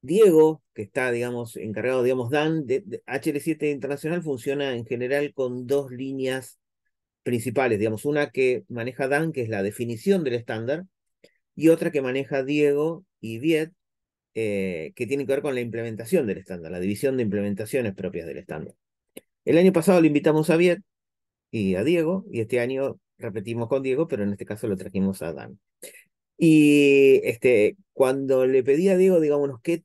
Diego, que está, digamos, encargado, digamos, Dan, HL7 Internacional funciona en general con dos líneas principales, digamos, una que maneja Dan, que es la definición del estándar, y otra que maneja Diego y Viet, que tiene que ver con la implementación del estándar, la división de implementaciones propias del estándar. El año pasado le invitamos a Viet y a Diego, y este año repetimos con Diego, pero en este caso lo trajimos a Dan. Y cuando le pedí a Diego, digamos, ¿qué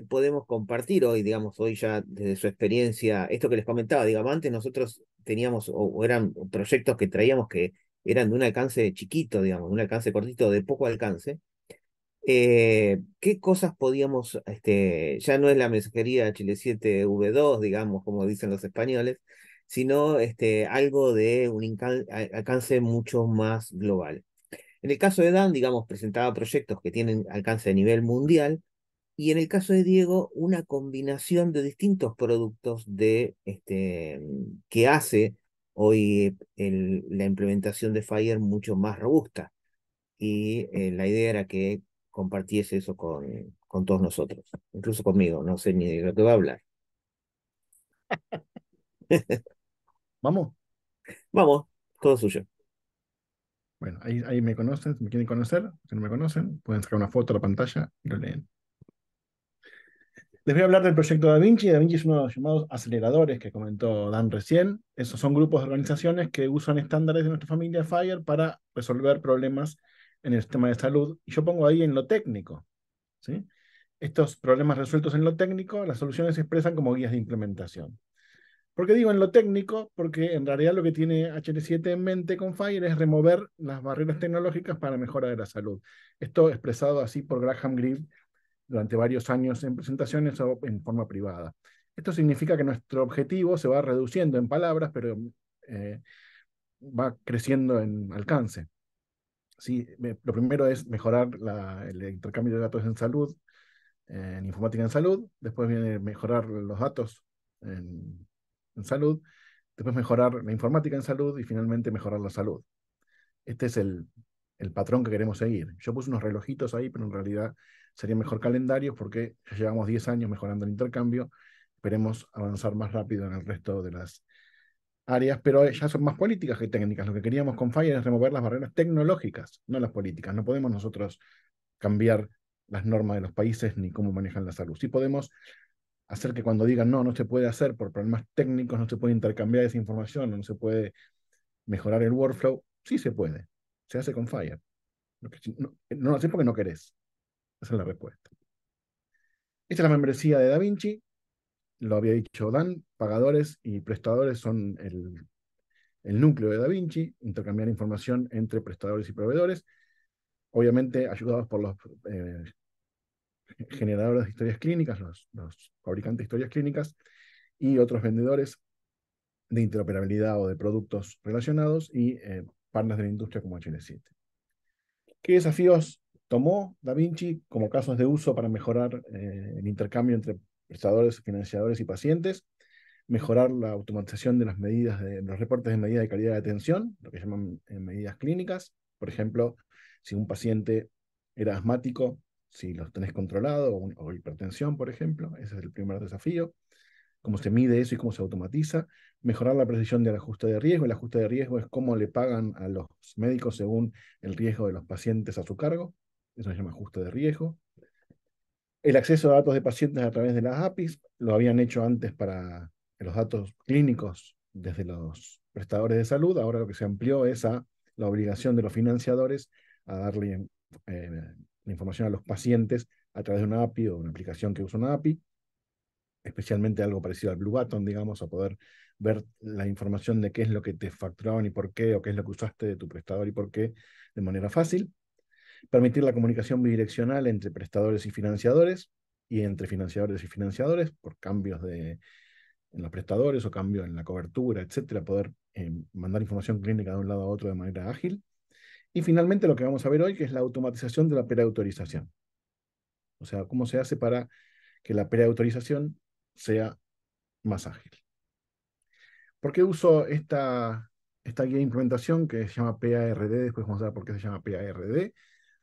podemos compartir hoy, digamos, hoy ya desde su experiencia? Esto que les comentaba, digamos, antes nosotros teníamos, o eran proyectos que traíamos que eran de un alcance chiquito, digamos, un alcance cortito, de poco alcance. ¿Qué cosas podíamos, ya no es la mensajería HL7V2, digamos, como dicen los españoles, sino algo de un alcance mucho más global? En el caso de Dan, digamos, presentaba proyectos que tienen alcance a nivel mundial, y en el caso de Diego, una combinación de distintos productos que hace hoy la implementación de Fire mucho más robusta. Y la idea era que compartiese eso con todos nosotros, incluso conmigo, no sé ni de lo que va a hablar. ¿Vamos? Vamos, todo suyo. Bueno, ahí me conocen, si me quieren conocer, si no me conocen, pueden sacar una foto a la pantalla y lo leen. Les voy a hablar del proyecto Da Vinci. Da Vinci es uno de los llamados aceleradores que comentó Dan recién. Esos son grupos de organizaciones que usan estándares de nuestra familia FIRE para resolver problemas en el sistema de salud. Y yo pongo ahí en lo técnico, ¿sí? Estos problemas resueltos en lo técnico, las soluciones se expresan como guías de implementación. ¿Por qué digo en lo técnico? Porque en realidad lo que tiene HL7 en mente con FIRE es remover las barreras tecnológicas para mejora de la salud. Esto expresado así por Graham Greene durante varios años en presentaciones o en forma privada. Esto significa que nuestro objetivo se va reduciendo en palabras, pero eh, va creciendo en alcance. Sí, lo primero es mejorar el intercambio de datos en salud, en informática en salud, después viene mejorar los datos en salud, después mejorar la informática en salud y finalmente mejorar la salud. Este es el patrón que queremos seguir. Yo puse unos relojitos ahí, pero en realidad sería mejor calendarios porque ya llevamos 10 años mejorando el intercambio. Esperemos avanzar más rápido en el resto de las áreas, pero ya son más políticas que técnicas. Lo que queríamos con FIRE es remover las barreras tecnológicas, no las políticas. No podemos nosotros cambiar las normas de los países ni cómo manejan la salud. Sí podemos hacer que cuando digan no, no se puede hacer por problemas técnicos, no se puede intercambiar esa información, no se puede mejorar el workflow, sí se puede. Se hace con Fire. No lo haces porque no querés. Esa es la respuesta. Esta es la membresía de DaVinci. Lo había dicho Dan. Pagadores y prestadores son el núcleo de DaVinci. Intercambiar información entre prestadores y proveedores. Obviamente ayudados por los generadores de historias clínicas, los fabricantes de historias clínicas y otros vendedores de interoperabilidad o de productos relacionados y partners de la industria como HL7. ¿Qué desafíos tomó DaVinci como casos de uso para mejorar el intercambio entre prestadores, financiadores y pacientes? Mejorar la automatización de las medidas de los reportes de medida de calidad de atención, lo que llaman medidas clínicas. Por ejemplo, si un paciente era asmático, si los tenés controlado, o hipertensión, por ejemplo, ese es el primer desafío. Cómo se mide eso y cómo se automatiza. Mejorar la precisión del ajuste de riesgo. El ajuste de riesgo es cómo le pagan a los médicos según el riesgo de los pacientes a su cargo. Eso se llama ajuste de riesgo. El acceso a datos de pacientes a través de las APIs. Lo habían hecho antes para los datos clínicos desde los prestadores de salud. Ahora lo que se amplió es a la obligación de los financiadores a darle la información a los pacientes a través de una API o una aplicación que usa una API, especialmente algo parecido al Blue Button, digamos, a poder ver la información de qué es lo que te facturaban y por qué, o qué es lo que usaste de tu prestador y por qué, de manera fácil. Permitir la comunicación bidireccional entre prestadores y financiadores, y entre financiadores y financiadores, por cambios en los prestadores o cambio en la cobertura, etcétera, poder mandar información clínica de un lado a otro de manera ágil. Y finalmente lo que vamos a ver hoy, que es la automatización de la preautorización. O sea, cómo se hace para que la preautorización sea más ágil. ¿Por qué uso esta guía de implementación que se llama PARD? Después vamos a ver por qué se llama PARD.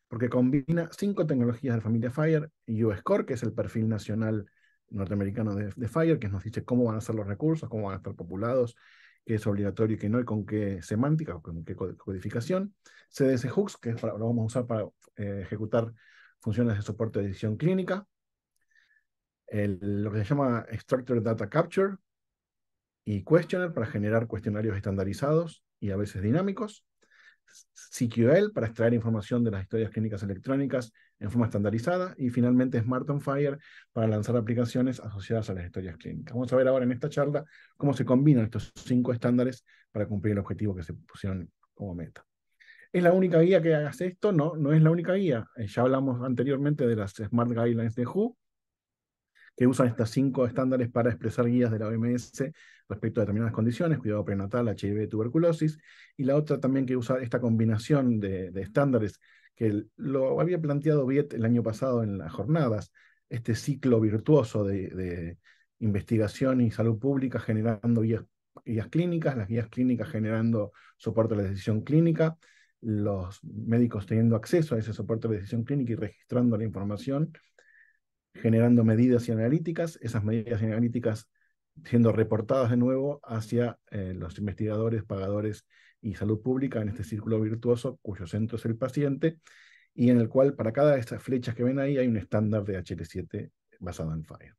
porque combina 5 tecnologías de la familia Fire y US Core, que es el perfil nacional norteamericano de Fire, que nos dice cómo van a ser los recursos, cómo van a estar populados, qué es obligatorio y qué no, y con qué semántica o con qué codificación. CDS Hooks, que es lo vamos a usar para ejecutar funciones de soporte de decisión clínica. Lo que se llama Structured Data Capture y Questionnaire para generar cuestionarios estandarizados y a veces dinámicos. CQL para extraer información de las historias clínicas electrónicas en forma estandarizada, y finalmente Smart on Fire para lanzar aplicaciones asociadas a las historias clínicas. Vamos a ver ahora en esta charla cómo se combinan estos 5 estándares para cumplir el objetivo que se pusieron como meta. ¿Es la única guía que hace esto? No, no es la única guía. Ya hablamos anteriormente de las Smart Guidelines de WHO, que usan estas 5 estándares para expresar guías de la OMS respecto a determinadas condiciones, cuidado prenatal, HIV, tuberculosis, y la otra también que usa esta combinación de estándares que lo había planteado Viet el año pasado en las jornadas, este ciclo virtuoso de investigación y salud pública generando guías clínicas, las guías clínicas generando soporte a la decisión clínica, los médicos teniendo acceso a ese soporte de decisión clínica y registrando la información, generando medidas y analíticas, esas medidas y analíticas siendo reportadas de nuevo hacia los investigadores, pagadores y salud pública en este círculo virtuoso cuyo centro es el paciente, y en el cual para cada de estas flechas que ven ahí hay un estándar de HL7 basado en FHIR.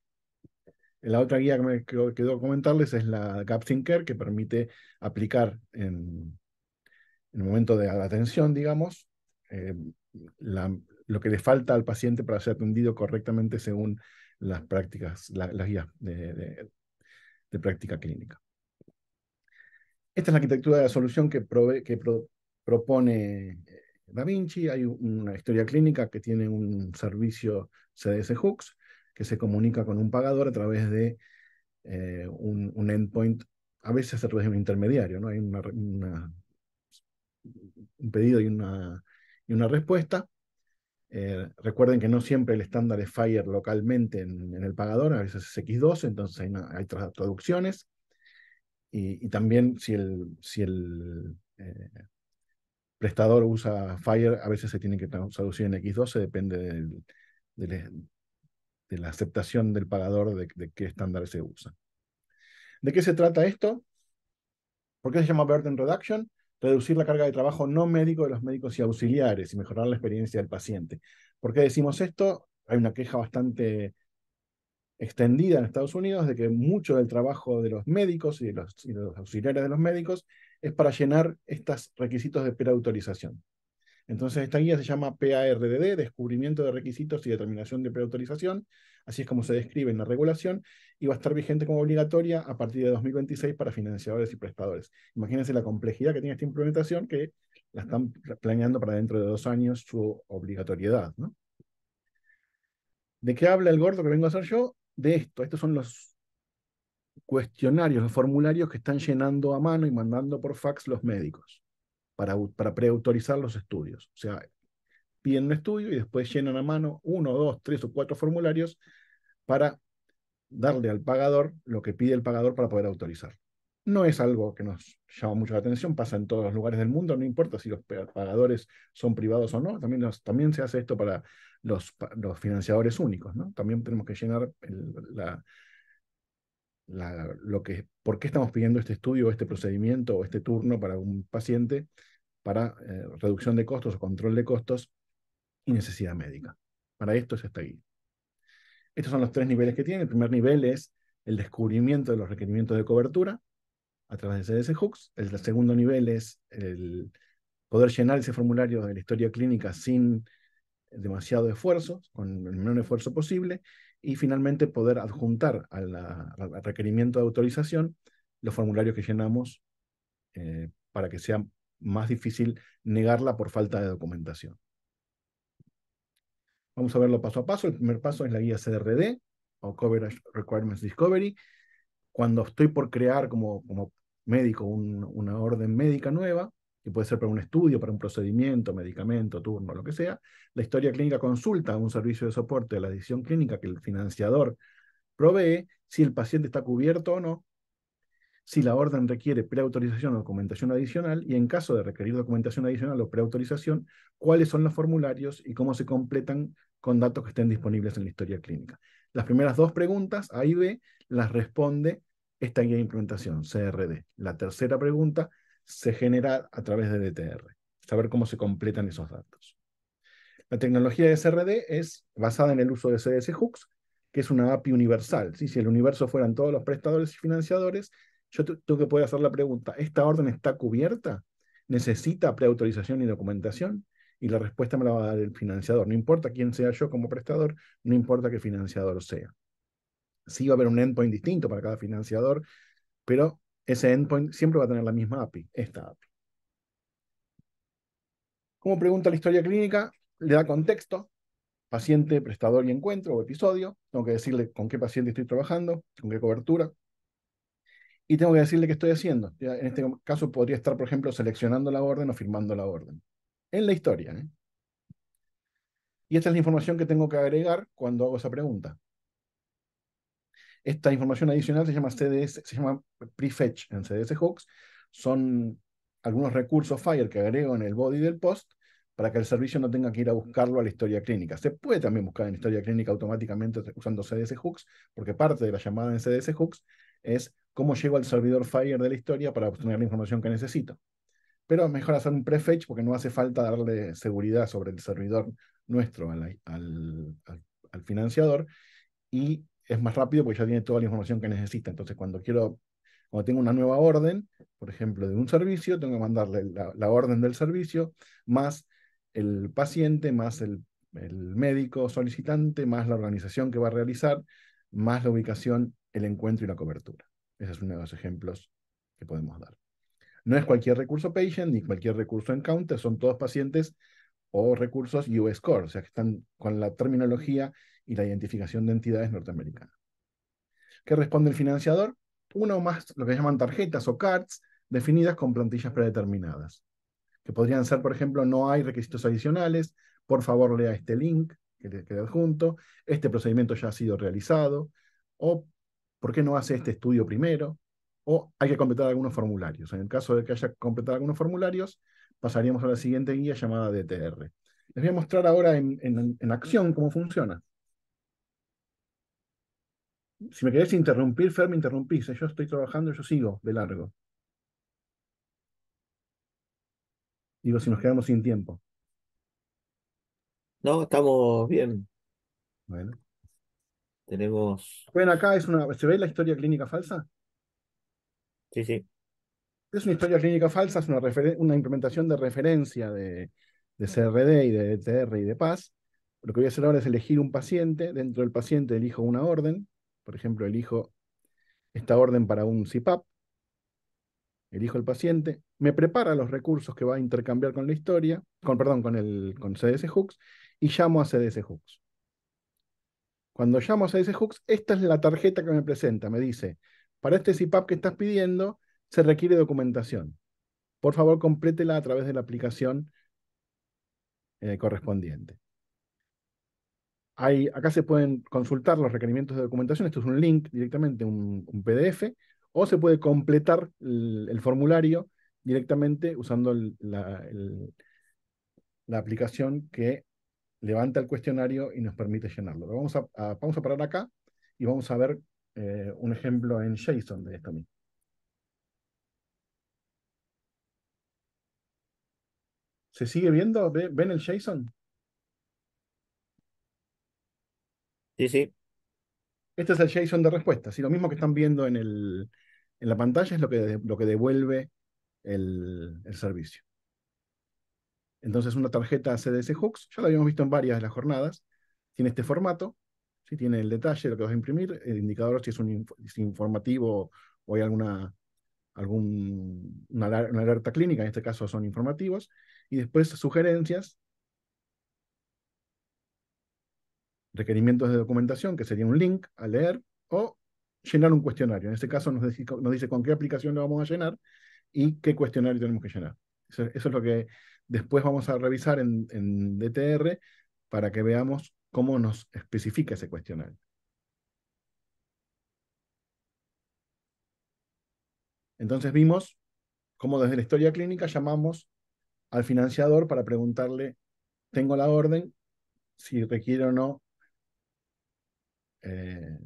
La otra guía que me quedó comentarles es la Gaps in Care, que permite aplicar en el momento de la atención, digamos, eh, lo que le falta al paciente para ser atendido correctamente según las prácticas, las guías de práctica clínica. Esta es la arquitectura de la solución que propone Da Vinci. Hay una historia clínica que tiene un servicio CDS Hooks que se comunica con un pagador a través de un endpoint, a veces a través de un intermediario, ¿no? Hay un pedido y una respuesta. Recuerden que no siempre el estándar es FHIR localmente en el pagador, a veces es X12, entonces hay traducciones. Y también si el prestador usa FHIR, a veces se tiene que traducir en X12, depende de la aceptación del pagador de qué estándar se usa. ¿De qué se trata esto? ¿Por qué se llama Burden Reduction? Reducir la carga de trabajo no médico de los médicos y auxiliares y mejorar la experiencia del paciente. ¿Por qué decimos esto? Hay una queja bastante extendida en Estados Unidos de que mucho del trabajo de los médicos y de los auxiliares de los médicos es para llenar estos requisitos de preautorización. Entonces esta guía se llama PARDD, Descubrimiento de Requisitos y Determinación de Preautorización, así es como se describe en la regulación, y va a estar vigente como obligatoria a partir de 2026 para financiadores y prestadores. Imagínense la complejidad que tiene esta implementación, que la están planeando para dentro de 2 años su obligatoriedad, ¿no? ¿De qué habla el gordo que vengo a hacer yo? De esto. Estos son los cuestionarios, los formularios que están llenando a mano y mandando por fax los médicos para preautorizar los estudios. O sea, piden un estudio y después llenan a mano 1, 2, 3 o 4 formularios para darle al pagador lo que pide el pagador para poder autorizar. No es algo que nos llama mucho la atención, pasa en todos los lugares del mundo, no importa si los pagadores son privados o no, también se hace esto para los financiadores únicos, ¿no? También tenemos que llenar por qué estamos pidiendo este estudio, este procedimiento o este turno para un paciente para reducción de costos o control de costos y necesidad médica. Para esto es esta guía. Estos son los 3 niveles que tiene. El primer nivel es el descubrimiento de los requerimientos de cobertura a través de CDS Hooks. El segundo nivel es el poder llenar ese formulario de la historia clínica sin demasiado esfuerzo, con el menor esfuerzo posible, y finalmente poder adjuntar al requerimiento de autorización los formularios que llenamos para que sea más difícil negarla por falta de documentación. Vamos a verlo paso a paso. El primer paso es la guía CRD, o Coverage Requirements Discovery. Cuando estoy por crear como médico una orden médica nueva, que puede ser para un estudio, para un procedimiento, medicamento, turno, lo que sea, la historia clínica consulta a un servicio de soporte de la decisión clínica que el financiador provee si el paciente está cubierto o no. si la orden requiere preautorización o documentación adicional, y en caso de requerir documentación adicional o preautorización, cuáles son los formularios y cómo se completan con datos que estén disponibles en la historia clínica. Las primeras dos preguntas, A y B, las responde esta guía de implementación, CRD. La tercera pregunta se genera a través de DTR, saber cómo se completan esos datos. La tecnología de CRD es basada en el uso de CDS Hooks, que es una API universal. ¿Sí? Si el universo fueran todos los prestadores y financiadores, yo tengo que poder hacer la pregunta, ¿esta orden está cubierta? ¿Necesita preautorización y documentación? Y la respuesta me la va a dar el financiador. No importa quién sea yo como prestador, no importa qué financiador sea. Sí va a haber un endpoint distinto para cada financiador, pero ese endpoint siempre va a tener la misma API, esta API. Como pregunta la historia clínica, le da contexto, paciente, prestador y encuentro o episodio. Tengo que decirle con qué paciente estoy trabajando, con qué cobertura. Y tengo que decirle qué estoy haciendo. En este caso podría estar, por ejemplo, seleccionando la orden o firmando la orden. En la historia. Y esta es la información que tengo que agregar cuando hago esa pregunta. Esta información adicional se llama CDS, se llama prefetch en CDS Hooks. Son algunos recursos Fire que agrego en el body del post para que el servicio no tenga que ir a buscarlo a la historia clínica. Se puede también buscar en historia clínica automáticamente usando CDS Hooks, porque parte de la llamada en CDS Hooks es cómo llego al servidor Fire de la historia para obtener la información que necesito. Pero es mejor hacer un prefetch porque no hace falta darle seguridad sobre el servidor nuestro al financiador, y es más rápido porque ya tiene toda la información que necesita. Entonces, cuando tengo una nueva orden, por ejemplo, de un servicio, tengo que mandarle la orden del servicio, más el paciente, más el médico solicitante, más la organización que va a realizar, más la ubicación, el encuentro y la cobertura. Ese es uno de los ejemplos que podemos dar. No es cualquier recurso patient ni cualquier recurso encounter, son todos pacientes o recursos US Core, o sea que están con la terminología y la identificación de entidades norteamericanas. ¿Qué responde el financiador? Uno o más lo que llaman tarjetas o cards definidas con plantillas predeterminadas, que podrían ser, por ejemplo, no hay requisitos adicionales, por favor lea este link que le adjunto, este procedimiento ya ha sido realizado, o ¿por qué no hace este estudio primero? O hay que completar algunos formularios. En el caso de que haya que completar algunos formularios, pasaríamos a la siguiente guía llamada DTR. Les voy a mostrar ahora en acción cómo funciona. Si me querés interrumpir, Fer, me interrumpís. Yo estoy trabajando, yo sigo de largo. Digo, si nos quedamos sin tiempo. No, estamos bien. Bueno. Tenemos. Ven acá, ¿se ve la historia clínica falsa? Sí, sí. Es una historia clínica falsa, es una implementación de referencia de CRD y de DTR y de PAS. Lo que voy a hacer ahora es elegir un paciente. Dentro del paciente elijo una orden. Por ejemplo, elijo esta orden para un CPAP. Elijo el paciente. Me prepara los recursos que va a intercambiar con la historia, perdón, con CDS Hooks, y llamo a CDS Hooks. Cuando llamo a CDS Hooks, esta es la tarjeta que me presenta. Me dice, para este CPAP que estás pidiendo, se requiere documentación. Por favor, complétela a través de la aplicación correspondiente. Acá se pueden consultar los requerimientos de documentación. Esto es un link directamente, un PDF, o se puede completar el formulario directamente usando la aplicación que levanta el cuestionario y nos permite llenarlo. Vamos a parar acá y vamos a ver un ejemplo en JSON de esto mismo. ¿Se sigue viendo? ¿Ven el JSON? Sí, sí. Este es el JSON de respuesta. Si lo mismo que están viendo en la pantalla es lo que devuelve el servicio. Entonces, una tarjeta CDS Hooks, ya la habíamos visto en varias de las jornadas, tiene este formato, ¿sí? Tiene el detalle de lo que vas a imprimir, el indicador si es informativo o hay una alerta clínica, en este caso son informativos, y después sugerencias, requerimientos de documentación, que sería un link a leer, o llenar un cuestionario. En este caso nos dice con qué aplicación lo vamos a llenar y qué cuestionario tenemos que llenar. Eso es lo que después vamos a revisar en DTR para que veamos cómo nos especifica ese cuestionario. Entonces vimos cómo desde la historia clínica llamamos al financiador para preguntarle, tengo la orden, si requiere o no eh,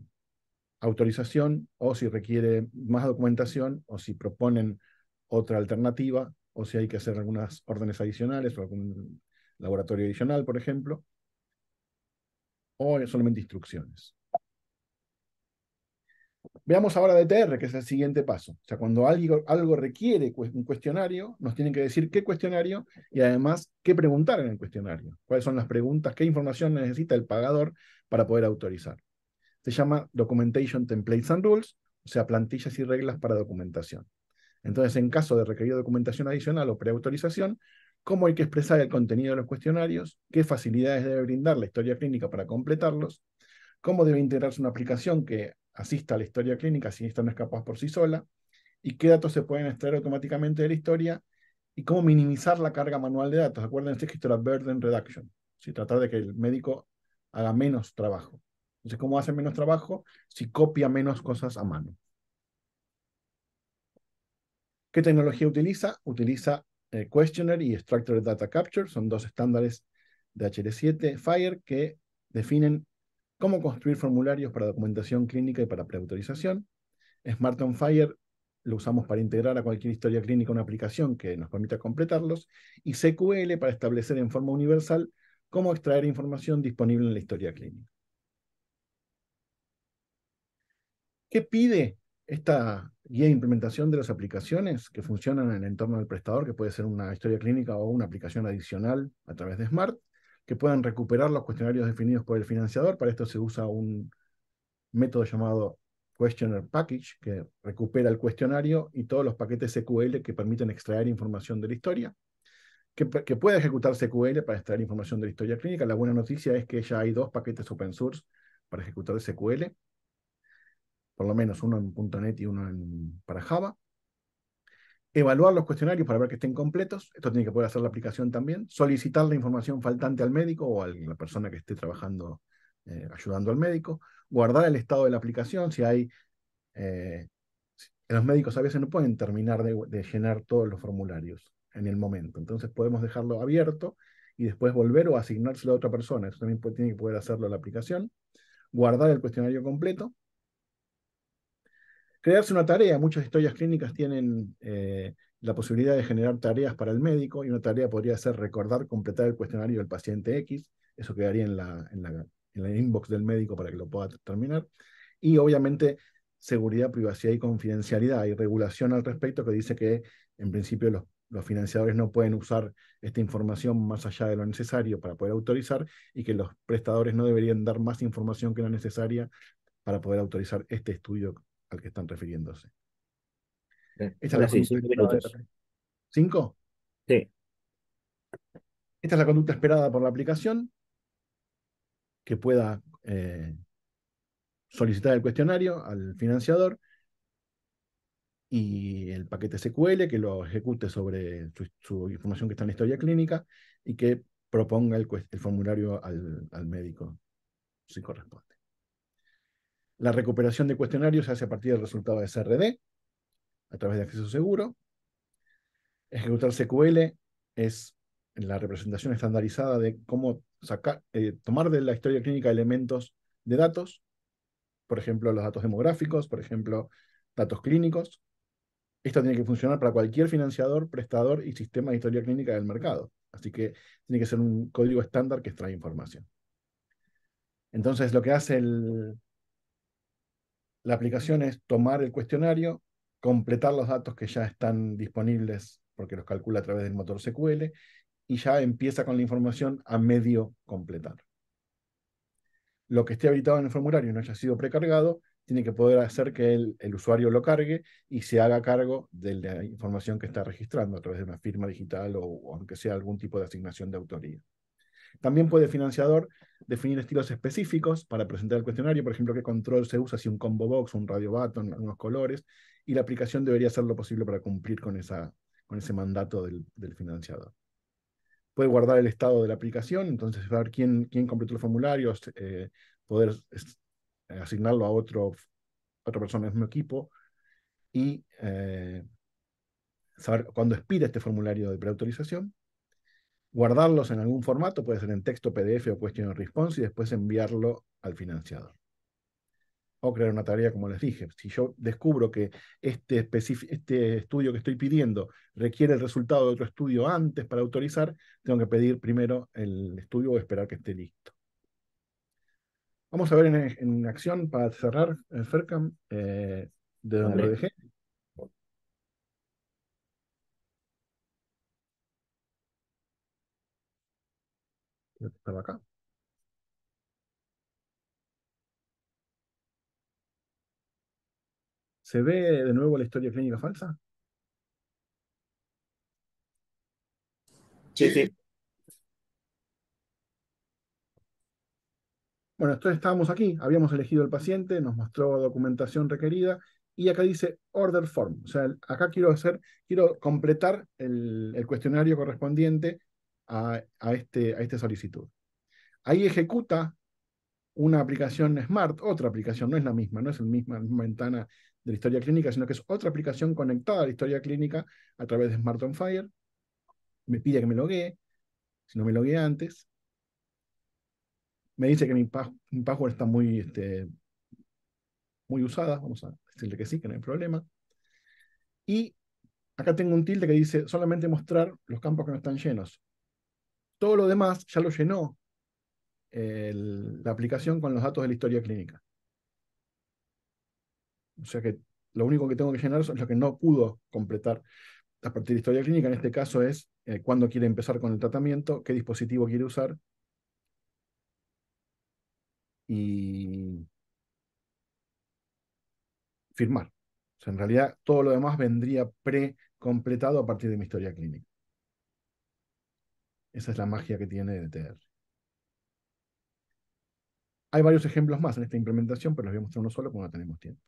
autorización, o si requiere más documentación, o si proponen otra alternativa, o si hay que hacer algunas órdenes adicionales o algún laboratorio adicional, por ejemplo, o solamente instrucciones. Veamos ahora DTR, que es el siguiente paso. O sea, cuando algo requiere un cuestionario, nos tienen que decir qué cuestionario y además qué preguntar en el cuestionario. Cuáles son las preguntas, qué información necesita el pagador para poder autorizar. Se llama Documentation Templates and Rules, o sea, plantillas y reglas para documentación. Entonces, en caso de requerir documentación adicional o preautorización, cómo hay que expresar el contenido de los cuestionarios, qué facilidades debe brindar la historia clínica para completarlos, cómo debe integrarse una aplicación que asista a la historia clínica si esta no es capaz por sí sola, y qué datos se pueden extraer automáticamente de la historia, y cómo minimizar la carga manual de datos. Acuérdense que esto era burden reduction, ¿sí? Tratar de que el médico haga menos trabajo. Entonces, ¿cómo hace menos trabajo? Si copia menos cosas a mano. ¿Qué tecnología utiliza? Utiliza Questionnaire y Structured Data Capture, son dos estándares de HL7 FHIR que definen cómo construir formularios para documentación clínica y para preautorización. Smart on Fire lo usamos para integrar a cualquier historia clínica una aplicación que nos permita completarlos, y CQL para establecer en forma universal cómo extraer información disponible en la historia clínica. ¿Qué pide esta guía de implementación de las aplicaciones que funcionan en el entorno del prestador, que puede ser una historia clínica o una aplicación adicional a través de Smart, que puedan recuperar los cuestionarios definidos por el financiador? Para esto se usa un método llamado Questionnaire Package, que recupera el cuestionario y todos los paquetes SQL que permiten extraer información de la historia, que puede ejecutar SQL para extraer información de la historia clínica. La buena noticia es que ya hay 2 paquetes open source para ejecutar SQL, por lo menos uno en .NET y uno para Java. Evaluar los cuestionarios para ver que estén completos, esto tiene que poder hacer la aplicación también. Solicitar la información faltante al médico o a la persona que esté trabajando, ayudando al médico. Guardar el estado de la aplicación, si hay eh, los médicos a veces no pueden terminar de llenar todos los formularios en el momento, entonces podemos dejarlo abierto y después volver o asignárselo a otra persona. Eso también tiene que poder hacerlo la aplicación. Guardar el cuestionario completo. Crearse una tarea. Muchas historias clínicas tienen la posibilidad de generar tareas para el médico, y una tarea podría ser recordar completar el cuestionario del paciente X. Eso quedaría en la inbox del médico para que lo pueda terminar. Y obviamente seguridad, privacidad y confidencialidad. Hay regulación al respecto que dice que en principio los financiadores no pueden usar esta información más allá de lo necesario para poder autorizar, y que los prestadores no deberían dar más información que la necesaria para poder autorizar este estudio al que están refiriéndose. Esta es la Ahora sí, conducta 5 minutos. esperada. ¿5? Sí. Esta es la conducta esperada por la aplicación, que pueda solicitar el cuestionario al financiador y el paquete SQL que lo ejecute sobre su información que está en la historia clínica, y que proponga el formulario al médico si corresponde. La recuperación de cuestionarios se hace a partir del resultado de SRD a través de acceso seguro. Ejecutar SQL es la representación estandarizada de cómo tomar de la historia clínica elementos de datos, por ejemplo, los datos demográficos, por ejemplo, datos clínicos. Esto tiene que funcionar para cualquier financiador, prestador y sistema de historia clínica del mercado. Así que tiene que ser un código estándar que extrae información. Entonces, lo que hace la aplicación es tomar el cuestionario, completar los datos que ya están disponibles porque los calcula a través del motor SQL, y ya empieza con la información a medio completar. Lo que esté habilitado en el formulario y no haya sido precargado, tiene que poder hacer que el usuario lo cargue y se haga cargo de la información que está registrando a través de una firma digital o aunque sea algún tipo de asignación de autoría. También puede el financiador definir estilos específicos para presentar el cuestionario, por ejemplo, qué control se usa, si un combo box, un radio button, algunos colores, y la aplicación debería hacer lo posible para cumplir con ese mandato del financiador. Puede guardar el estado de la aplicación, entonces ver quién completó los formularios, poder asignarlo a otra persona del mismo equipo, y saber cuándo expira este formulario de preautorización, guardarlos en algún formato, puede ser en texto, PDF o question and response, y después enviarlo al financiador. O crear una tarea, como les dije. Si yo descubro que este estudio que estoy pidiendo requiere el resultado de otro estudio antes para autorizar, tengo que pedir primero el estudio o esperar que esté listo. Vamos a ver en acción, para cerrar el FERCAM, de donde lo Dale. dejé. Estaba acá. ¿Se ve de nuevo la historia clínica falsa? Sí, sí. Bueno, entonces estábamos aquí, habíamos elegido el paciente, nos mostró documentación requerida y acá dice order form. O sea, acá quiero completar el cuestionario correspondiente a esta solicitud. Ahí ejecuta una aplicación Smart, otra aplicación, no es la misma, no es la misma ventana de la historia clínica, sino que es otra aplicación conectada a la historia clínica a través de Smart on Fire. Me pide que me loguee, si no me logueé antes. Me dice que mi password está muy usada, vamos a decirle que sí, que no hay problema. Y acá tengo un tilde que dice solamente mostrar los campos que no están llenos. Todo lo demás ya lo llenó la aplicación con los datos de la historia clínica. O sea que lo único que tengo que llenar es lo que no pudo completar a partir de historia clínica. En este caso es cuándo quiere empezar con el tratamiento, qué dispositivo quiere usar y firmar. O sea, en realidad todo lo demás vendría pre-completado a partir de mi historia clínica. Esa es la magia que tiene DTR. Hay varios ejemplos más en esta implementación, pero les voy a mostrar uno solo porque no tenemos tiempo.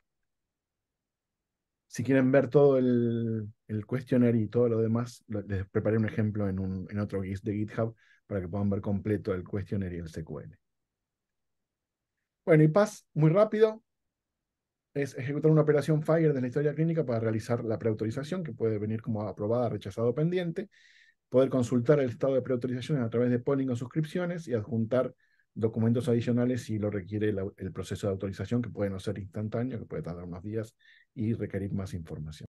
Si quieren ver todo el questionnaire y todo lo demás, les preparé un ejemplo en otro GIS de GitHub para que puedan ver completo el questionnaire y el SQL. Bueno, y PAS, muy rápido, es ejecutar una operación Fire de la historia clínica para realizar la preautorización, que puede venir como aprobada, rechazada o pendiente, poder consultar el estado de preautorización a través de polling o suscripciones y adjuntar documentos adicionales si lo requiere el proceso de autorización, que puede no ser instantáneo, que puede tardar unos días y requerir más información.